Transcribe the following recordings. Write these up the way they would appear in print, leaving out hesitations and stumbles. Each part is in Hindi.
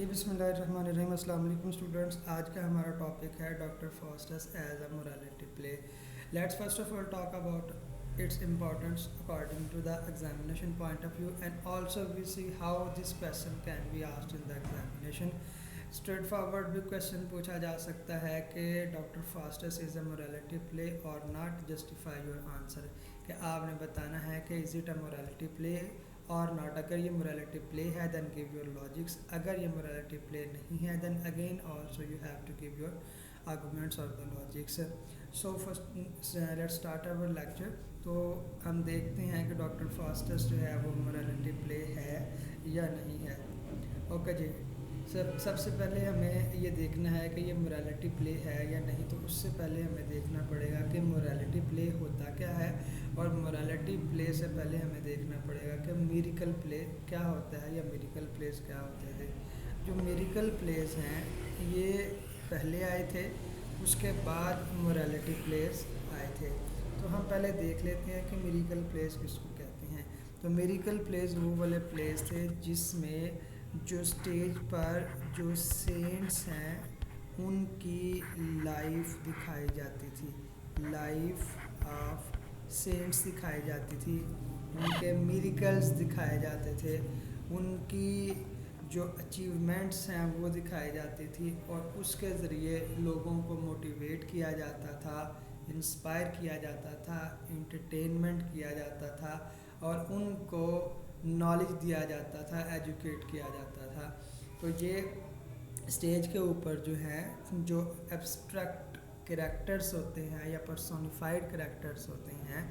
बिस्मिल्लाहिर्रहमानिर्रहीम। अस्सलाम वालेकुम स्टूडेंट्स। आज का हमारा टॉपिक है doctor Faustus as a morality play. Let's first of all talk about its importance according to the examination point of view, and also we see how this question can be asked in the examination. Straightforward भी क्वेश्चन पूछा जा सकता है कि doctor Faustus is a morality play or not, justify your answer, कि आपने बताना है कि is it a morality play or not. अगर ये मोरालिटी प्ले है देन गिव योर लॉजिक्स, अगर ये मोरालिटी प्ले नहीं है then again also you have to give your arguments और the logics. So first let's start our lecture. तो हम देखते हैं कि डॉक्टर फास्टस जो है वो मोरालिटी प्ले है या नहीं है। ओके जी, सबसे पहले हमें ये देखना है कि ये मोरालिटी प्ले है या नहीं। तो उससे पहले हमें देखना पड़ेगा कि मोरालिटी प्ले होता क्या है, और मोरालिटी प्ले से पहले हमें देखना पड़ेगा कि मिरेकल प्ले क्या होता है या मिरेकल प्लेस क्या होते थे। जो मिरेकल प्लेस हैं ये पहले आए थे, उसके बाद मोरालिटी प्लेस आए थे। तो हम पहले देख लेते हैं कि मिरेकल प्लेस किसको कहते हैं। तो मिरेकल प्लेस वो वाले प्लेस थे जिसमें जो स्टेज पर जो सेंट्स हैं उनकी लाइफ दिखाई जाती थी, लाइफ ऑफ सेंट्स दिखाई जाती थी, उनके मिरेकल्स दिखाए जाते थे, उनकी जो अचीवमेंट्स हैं वो दिखाई जाती थी, और उसके ज़रिए लोगों को मोटिवेट किया जाता था, इंस्पायर किया जाता था, इंटरटेनमेंट किया जाता था, और उनको नॉलेज दिया जाता था, एजुकेट किया जाता था। तो ये स्टेज के ऊपर जो है जो एब्स्ट्रैक्ट कैरेक्टर्स होते हैं या पर्सोनिफाइड कैरेक्टर्स होते हैं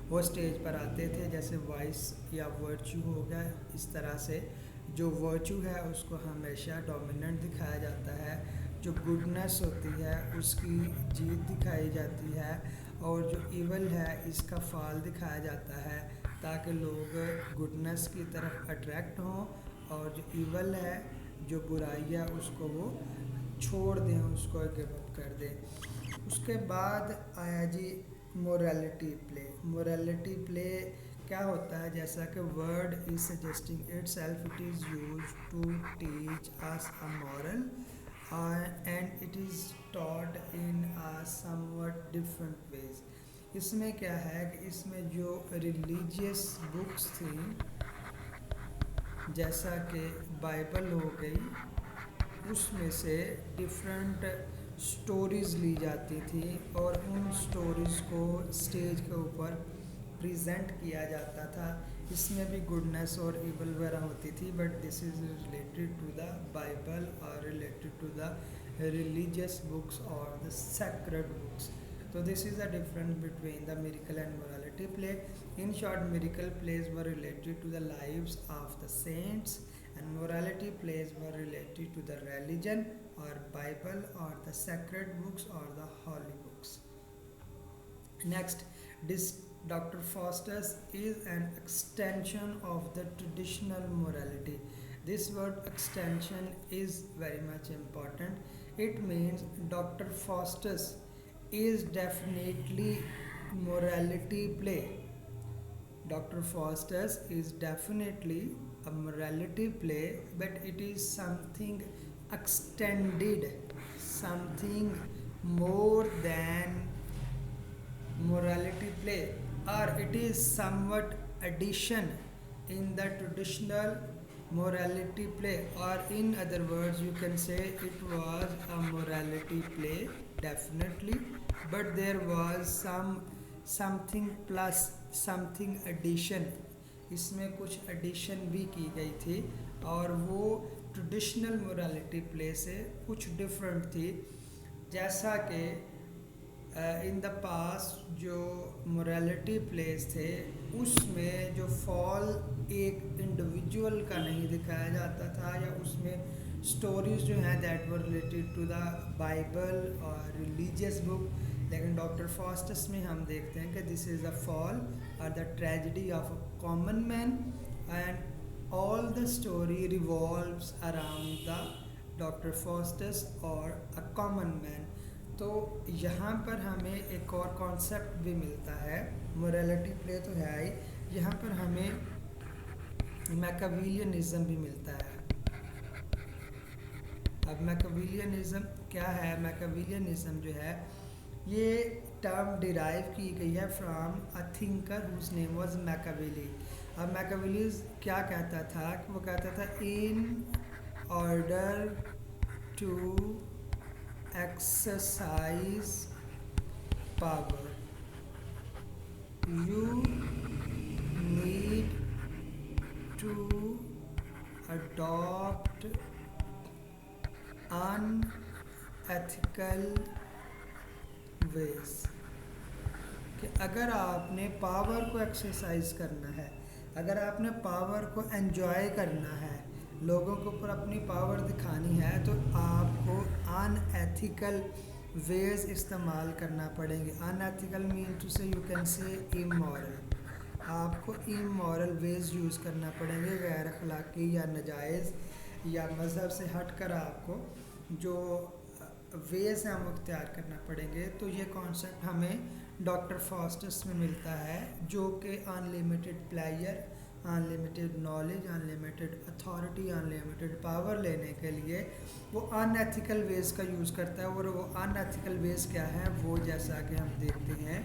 वो स्टेज पर आते थे, जैसे वाइस या वर्चू हो गया। इस तरह से जो वर्चू है उसको हमेशा डोमिनेंट दिखाया जाता है, जो गुडनेस होती है उसकी जीत दिखाई जाती है, और जो इवल है इसका फॉल दिखाया जाता है, ताकि लोग गुडनेस की तरफ अट्रैक्ट हों, और जो इवल है, जो बुराई है, उसको वो छोड़ दें, उसको गिव अप कर दें। उसके बाद आया जी मोरालिटी प्ले। मोरालिटी प्ले क्या होता है, जैसा कि word is suggesting itself, it is use to teach us a moral and it is taught in a somewhat different ways. इसमें क्या है कि इसमें जो रिलीजियस बुक्स थी, जैसा कि बाइबल हो गई, उसमें से डिफरेंट स्टोरीज़ ली जाती थी और उन स्टोरीज़ को स्टेज के ऊपर प्रेजेंट किया जाता था। इसमें भी गुडनेस और इवल वगैरह होती थी, but this is related to the Bible और related to the religious books और the sacred books. So this is the difference between the miracle and morality play. In short, miracle plays were related to the lives of the saints, and morality plays were related to the religion or Bible or the sacred books or the holy books. Next, this Dr. Faustus is an extension of the traditional morality. This word extension is very much important. It means Dr. Faustus is definitely morality play. Dr. Faustus is definitely a morality play, but it is something extended, something more than morality play, or it is somewhat addition in the traditional morality play, or in other words you can say it was a morality play definitely, but there was something plus something addition, इसमें कुछ एडिशन भी की गई थी, और वो ट्रेडिशनल मोरालिटी प्ले से कुछ डिफरेंट थी। जैसा कि इन द पास्ट जो मोरालिटी प्लेस थे उसमें जो फॉल एक इंडिविजुअल का नहीं दिखाया जाता था, या उसमें स्टोरीज जो हैं that were related to the Bible और रिलीजियस बुक। लेकिन डॉक्टर फास्टस में हम देखते हैं कि दिस इज़ द फॉल और the tragedy of a common man, and all the story revolves around the doctor Faustus और अ कॉमन मैन। तो यहाँ पर हमें एक और कॉन्सेप्ट भी मिलता है, मोरालिटी प्ले तो है ही, यहाँ पर हमें मैकाविलियनिज्म भी मिलता है। अब मैकियावेलियनिज्म क्या है? मैकियावेलियनिज्म जो है ये टर्म डिराइव की गई है from a thinker whose name was Machiavelli. अब मैकियावेली क्या कहता था कि वो कहता था in order to exercise power you need to adopt unethical ways। कि अगर आपने पावर को एक्सरसाइज करना है, अगर आपने पावर को एंजॉय करना है, लोगों के ऊपर अपनी पावर दिखानी है, तो आपको अनएथिकल वेज इस्तेमाल करना पड़ेंगे। अनएथिकल मीन टू से यू कैन से इमोरल। आपको इमोरल वेज यूज़ करना पड़ेंगे, गैर अखलाकी या नाजायज़ या मज़हब से हट कर आपको जो वेज हैं वो इख्तियार करना पड़ेंगे। तो ये कॉन्सेप्ट हमें डॉक्टर फॉस्टर्स में मिलता है, जो कि unlimited player, unlimited knowledge, unlimited authority, unlimited power लेने के लिए वो अनएथिकल वेज का यूज़ करता है। और वो अनएथिकल वेज क्या है? वो जैसा कि हम देखते हैं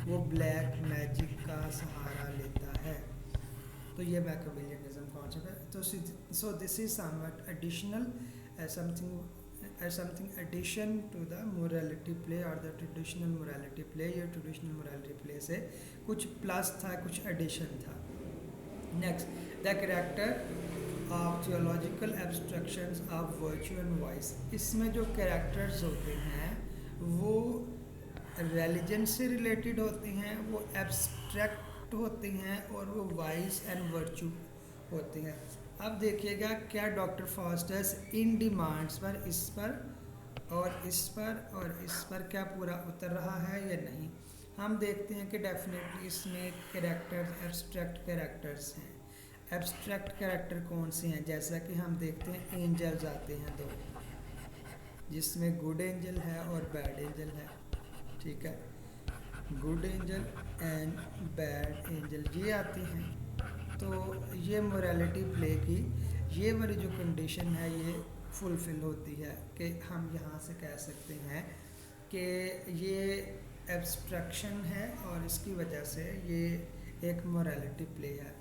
वो ब्लैक मैजिक का सहारा लेता है। तो ये मैकियावेलियनिज्म कॉन्सेप्ट है। तो so this is somewhat additional something addition to the morality play or the traditional morality play। ये traditional morality play से कुछ प्लस था, कुछ एडिशन था। Next, the character of theological abstractions of virtue and vice. इसमें जो कैरेक्टर्स होते हैं वो रिलीजन से रिलेटेड होते हैं, वो एब्स्ट्रैक्ट होते हैं और वो वाइस एंड वर्च्यू होते हैं। अब देखिएगा क्या डॉक्टर फॉस्टर्स इन डिमांड्स पर, इस पर और इस पर और इस पर क्या पूरा उतर रहा है या नहीं। हम देखते हैं कि डेफिनेटली इसमें कैरेक्टर्स एब्स्ट्रैक्ट कैरेक्टर्स हैं। एब्स्ट्रैक्ट कैरेक्टर कौन से हैं? जैसा कि हम देखते हैं एंजल्स आते हैं दो, जिसमें गुड एंजल है और बैड एंजल है। ठीक है, good angel and bad angel ये आते हैं। तो ये मोरालिटी प्ले की ये वाली जो कंडीशन है ये फुलफ़िल होती है कि हम यहाँ से कह सकते हैं कि ये एब्स्ट्रक्शन है और इसकी वजह से ये एक मोरालिटी प्ले है।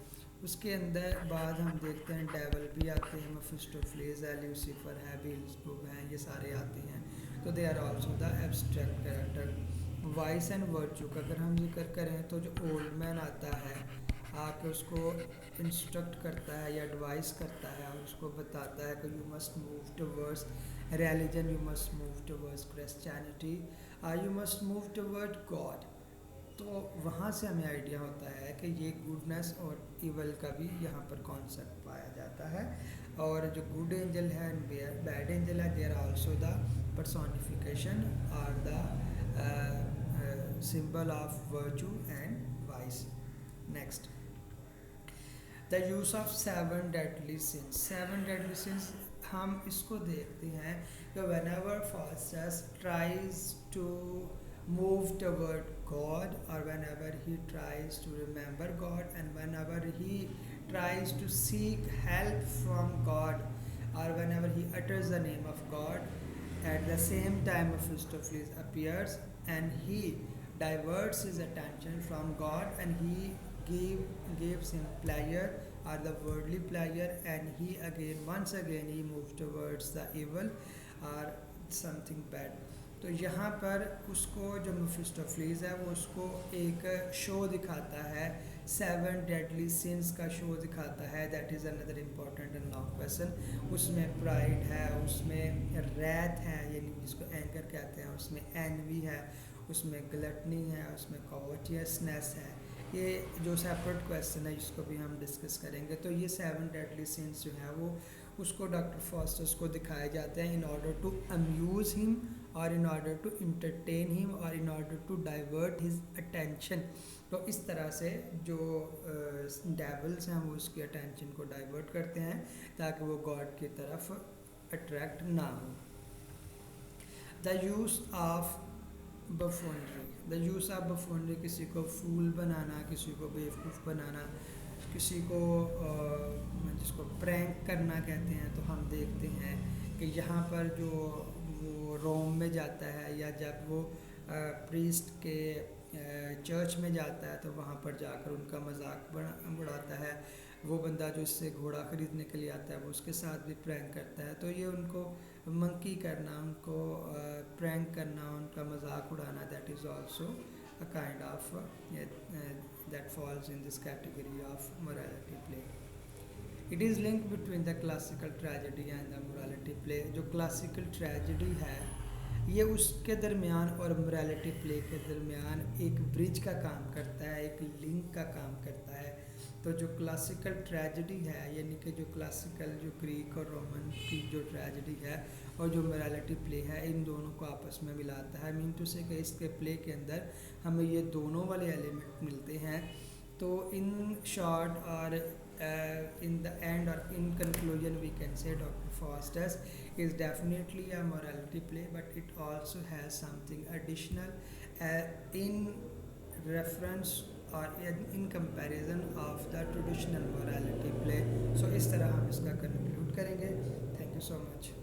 उसके अंदर बाद हम देखते हैं डेवल भी आते हैं, मेफिस्टोफेलेस है, लूसीफर है, बेल्ज़ेबुब है, ये सारे आते हैं। तो they are also the abstract character. Vice and virtue का अगर हम जिक्र करें तो जो ओल्ड मैन आता है आके उसको इंस्ट्रक्ट करता है या एडवाइस करता है और उसको बताता है कि you must move towards religion, you must move towards Christianity, you must move toward God. तो वहाँ से हमें आइडिया होता है कि ये गुडनेस और इवल का भी यहाँ पर कॉन्सेप्ट पाया जाता है। और जो गुड एंजल है एंड बैड एंजल है, they are also the personification और the symbol of virtue and vice. Next, the use of 7 deadly sins. 7 deadly sins हम इसको देखते हैं कि whenever Faustus tries to move toward God, or whenever he tries to remember God, and whenever he tries to seek help from God, or whenever he utters the name of God, at the same time Mephistopheles appears and he diverts his attention from God and he gives him pleasure or the worldly pleasure, and he once again he moves towards the evil or something bad। तो यहाँ पर उसको जो मेफिस्टोफेलेस है वो उसको एक शो दिखाता है, 7 डेडली सिंस का शो दिखाता है। That is another important and long question. उसमें प्राइड है, उसमें रैथ है यानी जिसको एंगर कहते हैं, उसमें एनवी है, उसमें ग्लटनी है, उसमें कॉवर्टियसनेस है। ये जो सेपरेट क्वेश्चन है जिसको भी हम डिस्कस करेंगे। तो ये 7 डेडली सिंस जो है वो उसको डॉक्टर फॉस्टर्स को दिखाए जाते हैं in order to amuse him और in order to entertain him और in order to divert his attention. तो इस तरह से जो डेविल्स हैं वो उसकी अटेंशन को डाइवर्ट करते हैं ताकि वो गॉड की तरफ अट्रैक्ट ना हो। The use of buffoonery. The use of buffoonery, किसी को फूल बनाना, किसी को बेवकूफ़ बनाना, किसी को जिसको प्रैंक करना कहते हैं। तो हम देखते हैं कि यहाँ पर जो वो रोम में जाता है या जब वो प्रीस्ट के चर्च में जाता है तो वहाँ पर जाकर उनका मजाक उड़ाता है। वो बंदा जो इससे घोड़ा ख़रीदने के लिए आता है वो उसके साथ भी प्रैंक करता है। तो ये उनको मंकी करना, उनको प्रैंक करना, उनका मजाक उड़ाना, that is also a kind of that falls in this category of morality play. It is linked between the classical tragedy and the morality play. जो classical tragedy है ये उसके दरमियान और morality play के दरमियान एक ब्रिज का काम करता है, एक लिंक का काम करता है। तो जो क्लासिकल ट्रेजेडी है यानी कि जो क्लासिकल जो ग्रीक और रोमन की जो ट्रेजेडी है और जो मोरालिटी प्ले है इन दोनों को आपस में मिलाता है। मीन टू से कि इसके प्ले के अंदर हमें ये दोनों वाले एलिमेंट मिलते हैं। तो इन शॉर्ट और in the end or in conclusion we can say Dr. Faustus is definitely a morality play, but it also has something additional in reference or in comparison of the traditional morality play. So इस तरह हम इसका conclude करेंगे. Thank you so much.